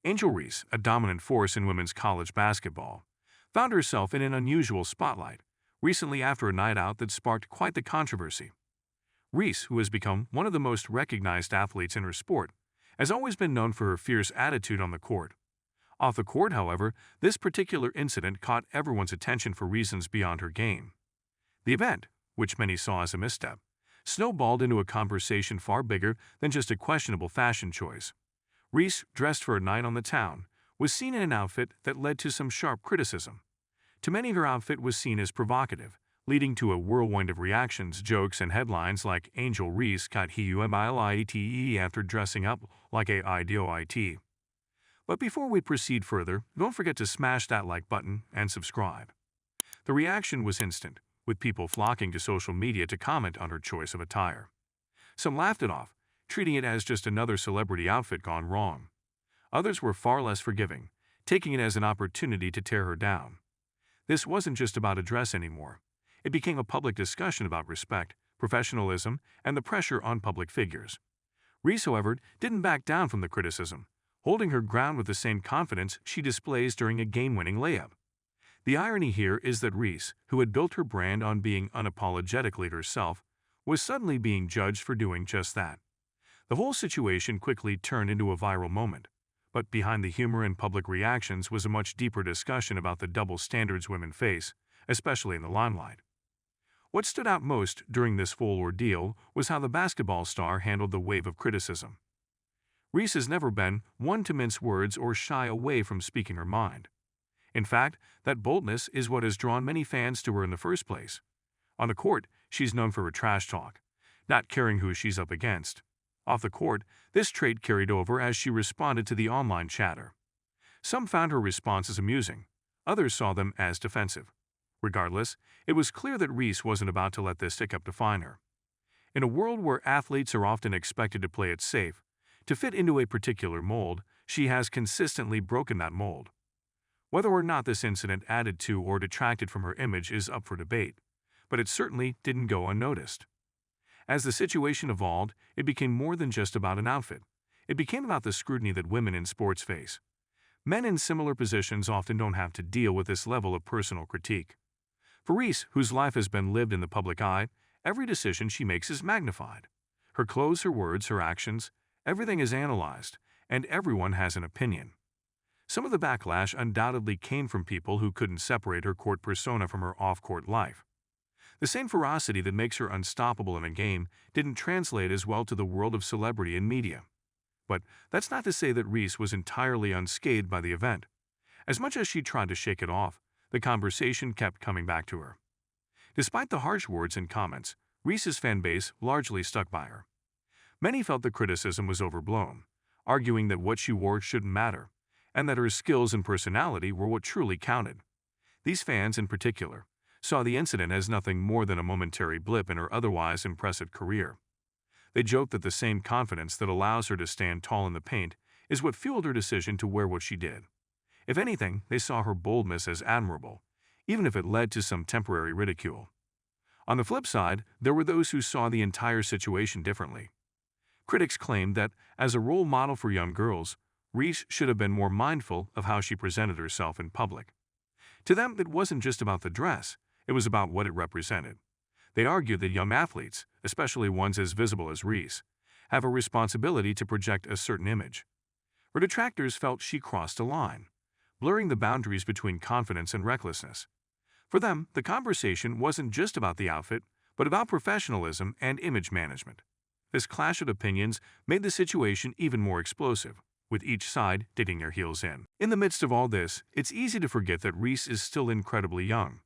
Angel Reese, a dominant force in women's college basketball, found herself in an unusual spotlight recently after a night out that sparked quite the controversy. Reese, who has become one of the most recognized athletes in her sport, has always been known for her fierce attitude on the court. Off the court, however, this particular incident caught everyone's attention for reasons beyond her game. The event, which many saw as a misstep, snowballed into a conversation far bigger than just a questionable fashion choice. Reese, dressed for a night on the town, was seen in an outfit that led to some sharp criticism. To many, her outfit was seen as provocative, leading to a whirlwind of reactions, jokes, and headlines like "Angel Reese got HUMILIATED after dressing up like a IDOIT." But before we proceed further, don't forget to smash that like button and subscribe. The reaction was instant, with people flocking to social media to comment on her choice of attire. Some laughed it off, treating it as just another celebrity outfit gone wrong. Others were far less forgiving, taking it as an opportunity to tear her down. This wasn't just about a dress anymore. It became a public discussion about respect, professionalism, and the pressure on public figures. Reese, however, didn't back down from the criticism, holding her ground with the same confidence she displays during a game-winning layup. The irony here is that Reese, who had built her brand on being unapologetically herself, was suddenly being judged for doing just that. The whole situation quickly turned into a viral moment, but behind the humor and public reactions was a much deeper discussion about the double standards women face, especially in the limelight. What stood out most during this full ordeal was how the basketball star handled the wave of criticism. Reese has never been one to mince words or shy away from speaking her mind. In fact, that boldness is what has drawn many fans to her in the first place. On the court, she's known for her trash talk, not caring who she's up against. Off the court, this trait carried over as she responded to the online chatter. Some found her responses amusing, others saw them as defensive. Regardless, it was clear that Reese wasn't about to let this hiccup define her. In a world where athletes are often expected to play it safe, to fit into a particular mold, she has consistently broken that mold. Whether or not this incident added to or detracted from her image is up for debate, but it certainly didn't go unnoticed. As the situation evolved, it became more than just about an outfit. It became about the scrutiny that women in sports face. Men in similar positions often don't have to deal with this level of personal critique. For Reese, whose life has been lived in the public eye, every decision she makes is magnified. Her clothes, her words, her actions, everything is analyzed, and everyone has an opinion. Some of the backlash undoubtedly came from people who couldn't separate her court persona from her off-court life. The same ferocity that makes her unstoppable in a game didn't translate as well to the world of celebrity and media. But that's not to say that Reese was entirely unscathed by the event. As much as she tried to shake it off, the conversation kept coming back to her. Despite the harsh words and comments, Reese's fan base largely stuck by her. Many felt the criticism was overblown, arguing that what she wore shouldn't matter, and that her skills and personality were what truly counted. These fans, in particular, saw the incident as nothing more than a momentary blip in her otherwise impressive career. They joked that the same confidence that allows her to stand tall in the paint is what fueled her decision to wear what she did. If anything, they saw her boldness as admirable, even if it led to some temporary ridicule. On the flip side, there were those who saw the entire situation differently. Critics claimed that, as a role model for young girls, Reese should have been more mindful of how she presented herself in public. To them, it wasn't just about the dress, it was about what it represented. They argued that young athletes, especially ones as visible as Reese, have a responsibility to project a certain image. Her detractors felt she crossed a line, blurring the boundaries between confidence and recklessness. For them, the conversation wasn't just about the outfit, but about professionalism and image management. This clash of opinions made the situation even more explosive, with each side digging their heels in. In the midst of all this, it's easy to forget that Reese is still incredibly young.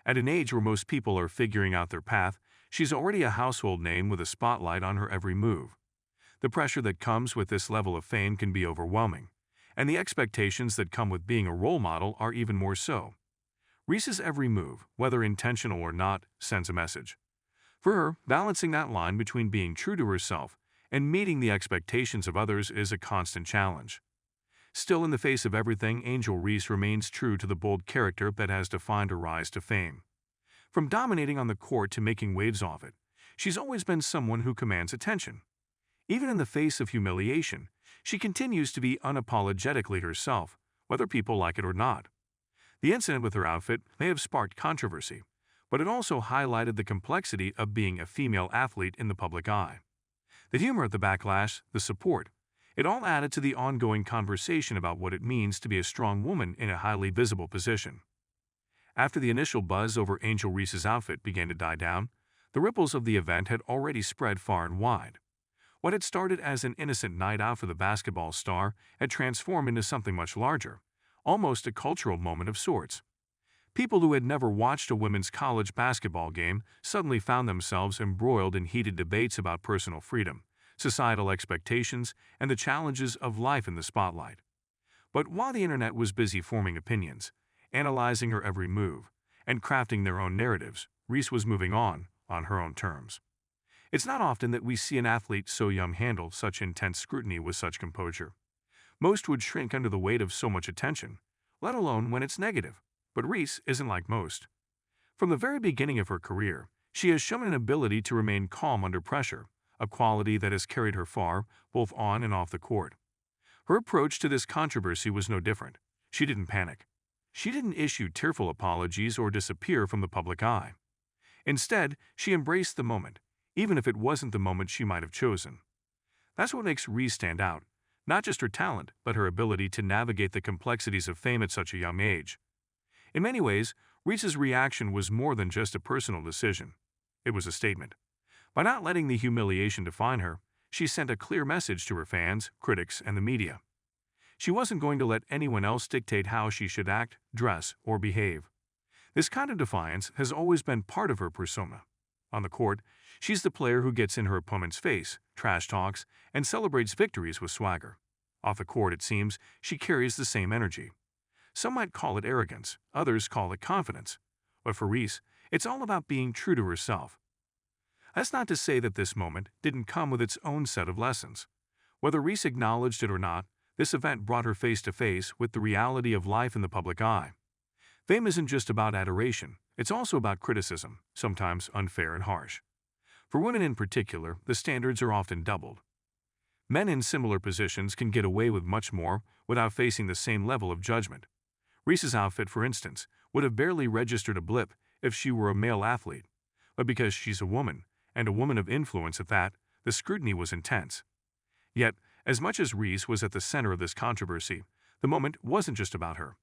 At an age where most people are figuring out their path, she's already a household name with a spotlight on her every move. The pressure that comes with this level of fame can be overwhelming, and the expectations that come with being a role model are even more so. Reese's every move, whether intentional or not, sends a message. For her, balancing that line between being true to herself and meeting the expectations of others is a constant challenge. Still, in the face of everything, Angel Reese remains true to the bold character that has defined her rise to fame. From dominating on the court to making waves off it, she's always been someone who commands attention. Even in the face of humiliation, She continues to be unapologetically herself, whether people like it or not. The incident with her outfit may have sparked controversy, but it also highlighted the complexity of being a female athlete in the public eye. The humor, the backlash, the support, it all added to the ongoing conversation about what it means to be a strong woman in a highly visible position. After the initial buzz over Angel Reese's outfit began to die down, the ripples of the event had already spread far and wide. What had started as an innocent night out for the basketball star had transformed into something much larger, almost a cultural moment of sorts. People who had never watched a women's college basketball game suddenly found themselves embroiled in heated debates about personal freedom, societal expectations, and the challenges of life in the spotlight. But while the internet was busy forming opinions, analyzing her every move, and crafting their own narratives, Reese was moving on her own terms. It's not often that we see an athlete so young handle such intense scrutiny with such composure. Most would shrink under the weight of so much attention, let alone when it's negative. But Reese isn't like most. From the very beginning of her career, she has shown an ability to remain calm under pressure, a quality that has carried her far, both on and off the court. Her approach to this controversy was no different. She didn't panic. She didn't issue tearful apologies or disappear from the public eye. Instead, she embraced the moment, even if it wasn't the moment she might have chosen. That's what makes Reese stand out, not just her talent, but her ability to navigate the complexities of fame at such a young age. In many ways, Reese's reaction was more than just a personal decision. It was a statement. By not letting the humiliation define her, she sent a clear message to her fans, critics, and the media. She wasn't going to let anyone else dictate how she should act, dress, or behave. This kind of defiance has always been part of her persona. On the court, she's the player who gets in her opponent's face, trash talks, and celebrates victories with swagger. Off the court, it seems, she carries the same energy. Some might call it arrogance, others call it confidence. But for Reese, it's all about being true to herself. That's not to say that this moment didn't come with its own set of lessons. Whether Reese acknowledged it or not, this event brought her face to face with the reality of life in the public eye. Fame isn't just about adoration, it's also about criticism, sometimes unfair and harsh. For women in particular, the standards are often doubled. Men in similar positions can get away with much more without facing the same level of judgment. Reese's outfit, for instance, would have barely registered a blip if she were a male athlete. But because she's a woman, and a woman of influence at that, the scrutiny was intense. Yet, as much as Reese was at the center of this controversy, the moment wasn't just about her.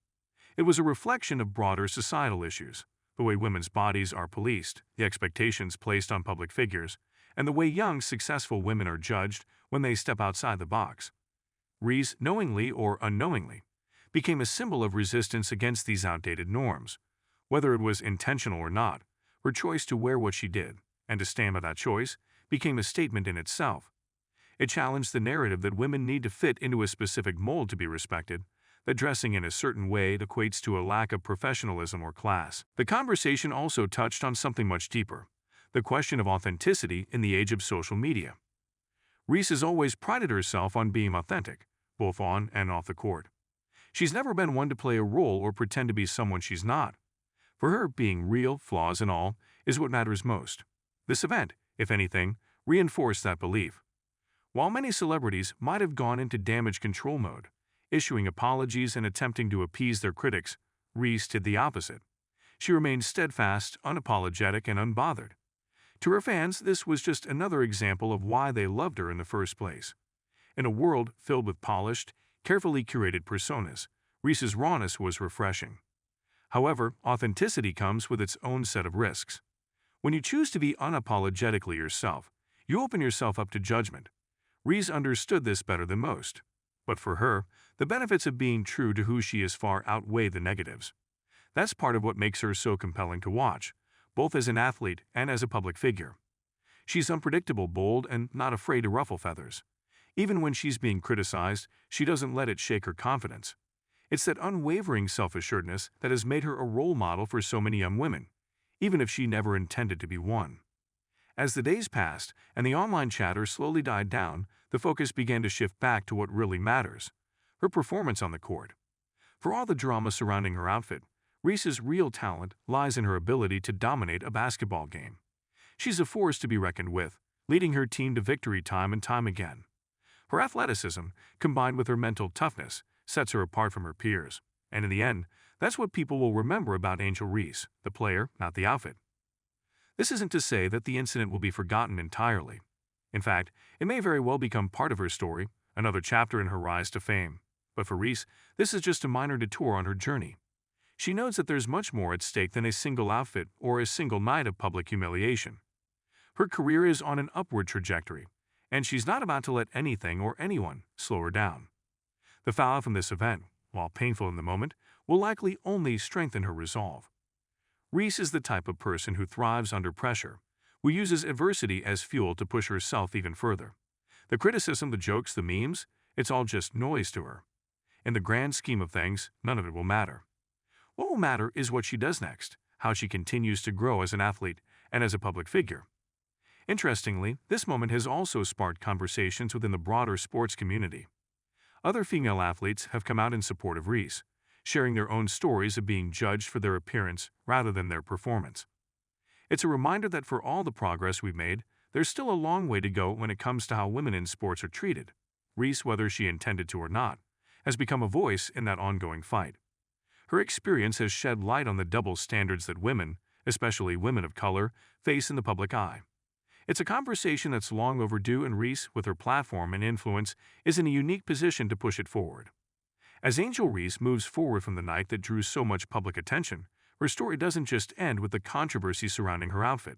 It was a reflection of broader societal issues, the way women's bodies are policed, the expectations placed on public figures, and the way young, successful women are judged when they step outside the box. Reese, knowingly or unknowingly, became a symbol of resistance against these outdated norms. Whether it was intentional or not, her choice to wear what she did, and to stand by that choice, became a statement in itself. It challenged the narrative that women need to fit into a specific mold to be respected, that dressing in a certain way equates to a lack of professionalism or class. The conversation also touched on something much deeper, the question of authenticity in the age of social media. Reese has always prided herself on being authentic, both on and off the court. She's never been one to play a role or pretend to be someone she's not. For her, being real, flaws and all, is what matters most. This event, if anything, reinforced that belief. While many celebrities might have gone into damage control mode, issuing apologies and attempting to appease their critics, Reese did the opposite. She remained steadfast, unapologetic, and unbothered. To her fans, this was just another example of why they loved her in the first place. In a world filled with polished, carefully curated personas, Reese's rawness was refreshing. However, authenticity comes with its own set of risks. When you choose to be unapologetically yourself, you open yourself up to judgment. Reese understood this better than most. But for her, the benefits of being true to who she is far outweigh the negatives. That's part of what makes her so compelling to watch, both as an athlete and as a public figure. She's unpredictable, bold, and not afraid to ruffle feathers. Even when she's being criticized, she doesn't let it shake her confidence. It's that unwavering self-assuredness that has made her a role model for so many young women, even if she never intended to be one. As the days passed and the online chatter slowly died down, the focus began to shift back to what really matters, her performance on the court. For all the drama surrounding her outfit, Reese's real talent lies in her ability to dominate a basketball game. She's a force to be reckoned with, leading her team to victory time and time again. Her athleticism, combined with her mental toughness, sets her apart from her peers. And in the end, that's what people will remember about Angel Reese, the player, not the outfit. This isn't to say that the incident will be forgotten entirely. In fact, it may very well become part of her story, another chapter in her rise to fame. But for Reese, this is just a minor detour on her journey. She knows that there's much more at stake than a single outfit or a single night of public humiliation. Her career is on an upward trajectory, and she's not about to let anything or anyone slow her down. The fallout from this event, while painful in the moment, will likely only strengthen her resolve. Reese is the type of person who thrives under pressure, who uses adversity as fuel to push herself even further. The criticism, the jokes, the memes, it's all just noise to her. In the grand scheme of things, none of it will matter. What will matter is what she does next, how she continues to grow as an athlete and as a public figure. Interestingly, this moment has also sparked conversations within the broader sports community. Other female athletes have come out in support of Reese, sharing their own stories of being judged for their appearance rather than their performance. It's a reminder that for all the progress we've made, there's still a long way to go when it comes to how women in sports are treated. Reese, whether she intended to or not, has become a voice in that ongoing fight. Her experience has shed light on the double standards that women, especially women of color, face in the public eye. It's a conversation that's long overdue, and Reese, with her platform and influence, is in a unique position to push it forward. As Angel Reese moves forward from the night that drew so much public attention, her story doesn't just end with the controversy surrounding her outfit.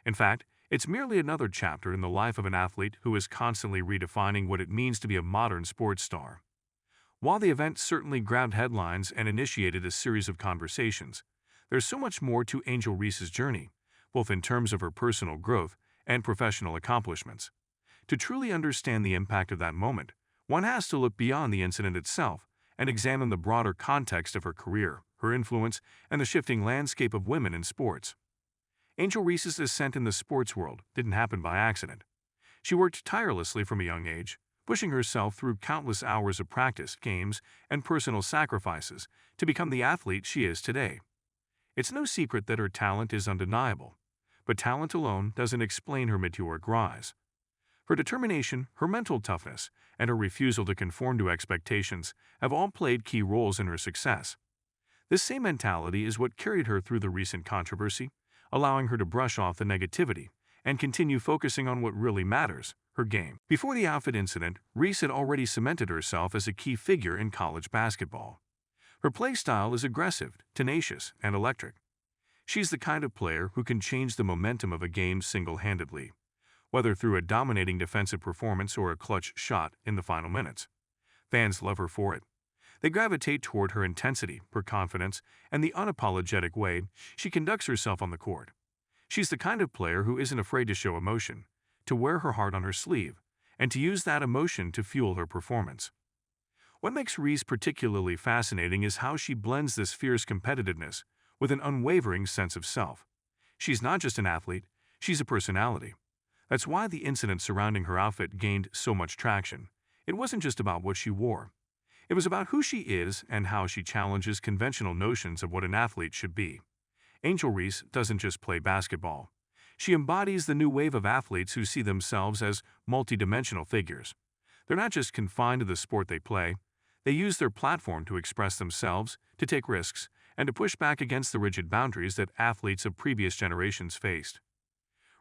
In fact, it's merely another chapter in the life of an athlete who is constantly redefining what it means to be a modern sports star. While the event certainly grabbed headlines and initiated a series of conversations, there's so much more to Angel Reese's journey, both in terms of her personal growth and professional accomplishments. To truly understand the impact of that moment, one has to look beyond the incident itself and examine the broader context of her career, her influence, and the shifting landscape of women in sports. Angel Reese's ascent in the sports world didn't happen by accident. She worked tirelessly from a young age, pushing herself through countless hours of practice, games, and personal sacrifices to become the athlete she is today. It's no secret that her talent is undeniable, but talent alone doesn't explain her meteoric rise. Her determination, her mental toughness, and her refusal to conform to expectations have all played key roles in her success. This same mentality is what carried her through the recent controversy, allowing her to brush off the negativity and continue focusing on what really matters, her game. Before the outfit incident, Reese had already cemented herself as a key figure in college basketball. Her play style is aggressive, tenacious, and electric. She's the kind of player who can change the momentum of a game single-handedly, whether through a dominating defensive performance or a clutch shot in the final minutes. Fans love her for it. They gravitate toward her intensity, her confidence, and the unapologetic way she conducts herself on the court. She's the kind of player who isn't afraid to show emotion, to wear her heart on her sleeve, and to use that emotion to fuel her performance. What makes Reese particularly fascinating is how she blends this fierce competitiveness with an unwavering sense of self. She's not just an athlete, she's a personality. That's why the incident surrounding her outfit gained so much traction. It wasn't just about what she wore. It was about who she is and how she challenges conventional notions of what an athlete should be. Angel Reese doesn't just play basketball. She embodies the new wave of athletes who see themselves as multidimensional figures. They're not just confined to the sport they play. They use their platform to express themselves, to take risks, and to push back against the rigid boundaries that athletes of previous generations faced.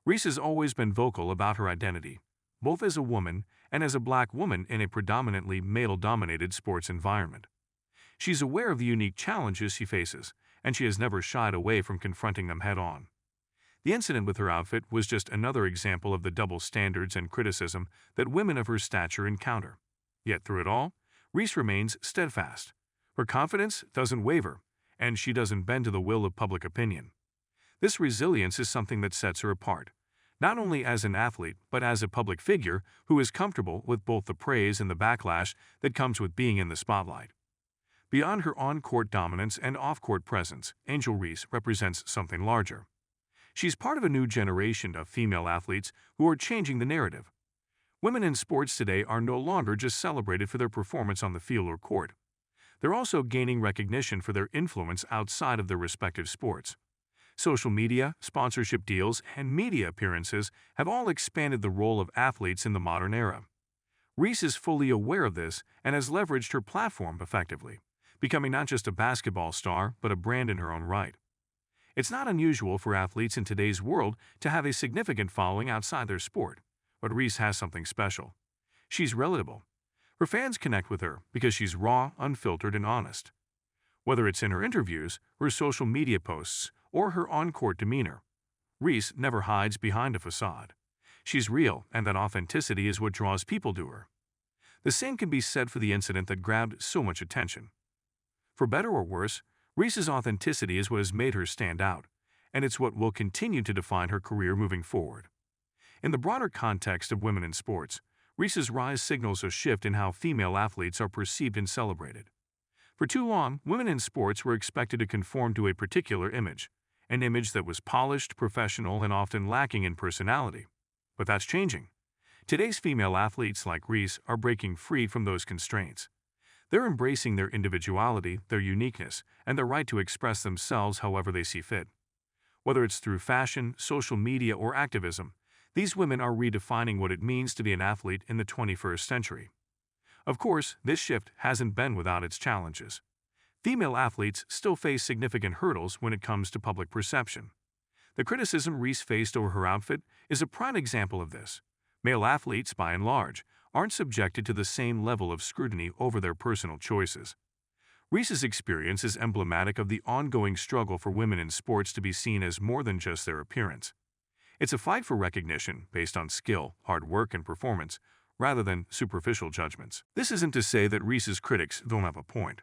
Reese has always been vocal about her identity, both as a woman and as a black woman in a predominantly male-dominated sports environment. She's aware of the unique challenges she faces, and she has never shied away from confronting them head-on. The incident with her outfit was just another example of the double standards and criticism that women of her stature encounter. Yet through it all, Reese remains steadfast. Her confidence doesn't waver, and she doesn't bend to the will of public opinion. This resilience is something that sets her apart, not only as an athlete but as a public figure who is comfortable with both the praise and the backlash that comes with being in the spotlight. Beyond her on-court dominance and off-court presence, Angel Reese represents something larger. She's part of a new generation of female athletes who are changing the narrative. Women in sports today are no longer just celebrated for their performance on the field or court. They're also gaining recognition for their influence outside of their respective sports. Social media, sponsorship deals, and media appearances have all expanded the role of athletes in the modern era. Reese is fully aware of this and has leveraged her platform effectively, becoming not just a basketball star but a brand in her own right. It's not unusual for athletes in today's world to have a significant following outside their sport, but Reese has something special. She's relatable. Her fans connect with her because she's raw, unfiltered, and honest. Whether it's in her interviews, her social media posts, or her on-court demeanor, Reese never hides behind a facade. She's real, and that authenticity is what draws people to her. The same can be said for the incident that grabbed so much attention. For better or worse, Reese's authenticity is what has made her stand out, and it's what will continue to define her career moving forward. In the broader context of women in sports, Reese's rise signals a shift in how female athletes are perceived and celebrated. For too long, women in sports were expected to conform to a particular image, an image that was polished, professional, and often lacking in personality. But that's changing. Today's female athletes like Reese are breaking free from those constraints. They're embracing their individuality, their uniqueness, and their right to express themselves however they see fit. Whether it's through fashion, social media, or activism, these women are redefining what it means to be an athlete in the 21st century. Of course, this shift hasn't been without its challenges. Female athletes still face significant hurdles when it comes to public perception. The criticism Reese faced over her outfit is a prime example of this. Male athletes, by and large, aren't subjected to the same level of scrutiny over their personal choices. Reese's experience is emblematic of the ongoing struggle for women in sports to be seen as more than just their appearance. It's a fight for recognition based on skill, hard work, and performance, rather than superficial judgments. This isn't to say that Reese's critics don't have a point.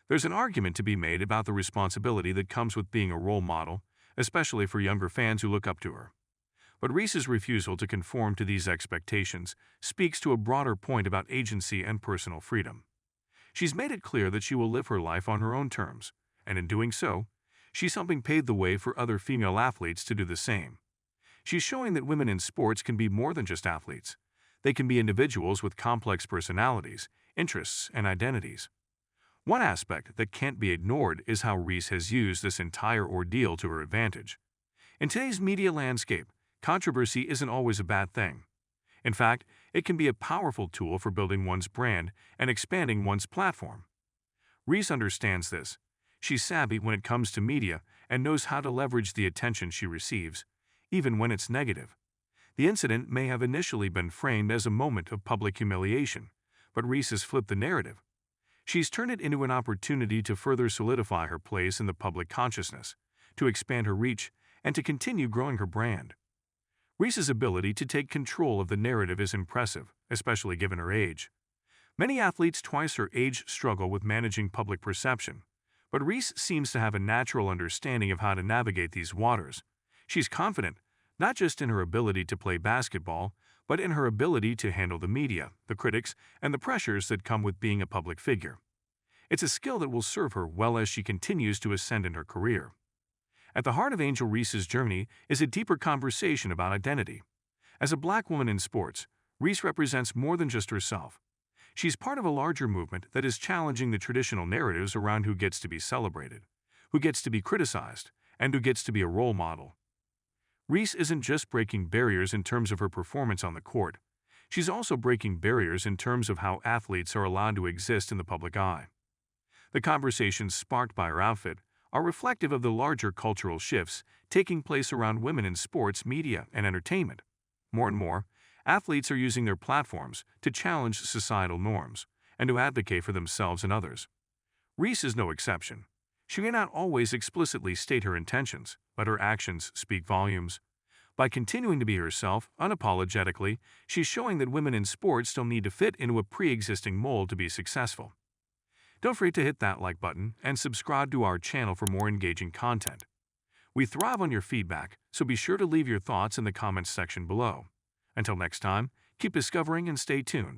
There's an argument to be made about the responsibility that comes with being a role model, especially for younger fans who look up to her. But Reese's refusal to conform to these expectations speaks to a broader point about agency and personal freedom. She's made it clear that she will live her life on her own terms, and in doing so, she's helping pave the way for other female athletes to do the same. She's showing that women in sports can be more than just athletes. They can be individuals with complex personalities, interests, and identities. One aspect that can't be ignored is how Reese has used this entire ordeal to her advantage. In today's media landscape, controversy isn't always a bad thing. In fact, it can be a powerful tool for building one's brand and expanding one's platform. Reese understands this. She's savvy when it comes to media and knows how to leverage the attention she receives, even when it's negative. The incident may have initially been framed as a moment of public humiliation, but Reese has flipped the narrative. She's turned it into an opportunity to further solidify her place in the public consciousness, to expand her reach, and to continue growing her brand. Reese's ability to take control of the narrative is impressive, especially given her age. Many athletes twice her age struggle with managing public perception, but Reese seems to have a natural understanding of how to navigate these waters. She's confident, not just in her ability to play basketball, but in her ability to handle the media, the critics, and the pressures that come with being a public figure. It's a skill that will serve her well as she continues to ascend in her career. At the heart of Angel Reese's journey is a deeper conversation about identity. As a black woman in sports, Reese represents more than just herself. She's part of a larger movement that is challenging the traditional narratives around who gets to be celebrated, who gets to be criticized, and who gets to be a role model. Reese isn't just breaking barriers in terms of her performance on the court. She's also breaking barriers in terms of how athletes are allowed to exist in the public eye. The conversations sparked by her outfit are reflective of the larger cultural shifts taking place around women in sports, media, and entertainment. More and more, athletes are using their platforms to challenge societal norms and to advocate for themselves and others. Reese is no exception. She may not always explicitly state her intentions, but her actions speak volumes. By continuing to be herself, unapologetically, she's showing that women in sports don't need to fit into a pre-existing mold to be successful. Don't forget to hit that like button and subscribe to our channel for more engaging content. We thrive on your feedback, so be sure to leave your thoughts in the comments section below. Until next time, keep discovering and stay tuned.